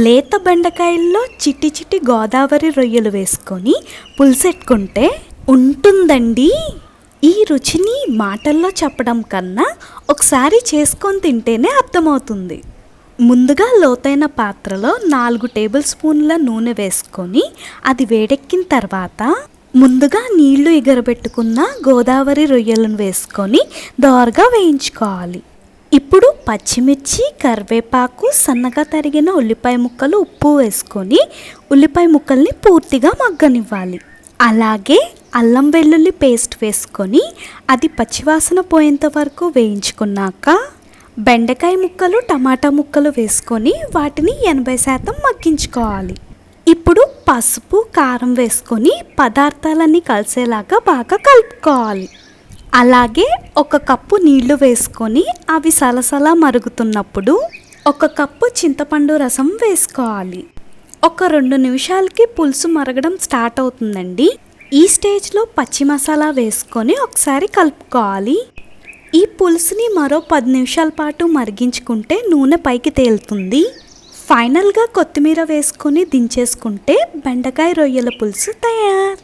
లేత బెండకాయల్లో చిట్టి చిట్టి గోదావరి రొయ్యలు వేసుకొని పులుసెట్టుకుంటే ఉంటుందండి. ఈ రుచిని మాటల్లో చెప్పడం కన్నా ఒకసారి చేసుకొని తింటేనే అర్థమవుతుంది. ముందుగా లోతైన పాత్రలో 4 టేబుల్ స్పూన్ల నూనె వేసుకొని అది వేడెక్కిన తర్వాత ముందుగా నీళ్లు ఎగరబెట్టుకున్న గోదావరి రొయ్యలను వేసుకొని దోరగా వేయించుకోవాలి. ఇప్పుడు పచ్చిమిర్చి, కరివేపాకు, సన్నగా తరిగిన ఉల్లిపాయ ముక్కలు, ఉప్పు వేసుకొని ఉల్లిపాయ ముక్కల్ని పూర్తిగా మగ్గనివ్వాలి. అలాగే అల్లం వెల్లుల్లి పేస్ట్ వేసుకొని అది పచ్చివాసన పోయేంత వరకు వేయించుకున్నాక బెండకాయ ముక్కలు, టమాటా ముక్కలు వేసుకొని వాటిని 80% మగ్గించుకోవాలి. ఇప్పుడు పసుపు, కారం వేసుకొని పదార్థాలన్నీ కలిసేలాగా బాగా కలుపుకోవాలి. అలాగే 1 కప్పు నీళ్లు వేసుకొని అవి సలసలా మరుగుతున్నప్పుడు 1 కప్పు చింతపండు రసం వేసుకోవాలి. 2 నిమిషాలకి పులుసు మరగడం స్టార్ట్ అవుతుందండి. ఈ స్టేజ్లో పచ్చి మసాలా వేసుకొని ఒకసారి కలుపుకోవాలి. ఈ పులుసుని మరో 10 నిమిషాల పాటు మరిగించుకుంటే నూనె పైకి తేలుతుంది. ఫైనల్గా కొత్తిమీర వేసుకొని దించేసుకుంటే బెండకాయ రొయ్యల పులుసు తయారు.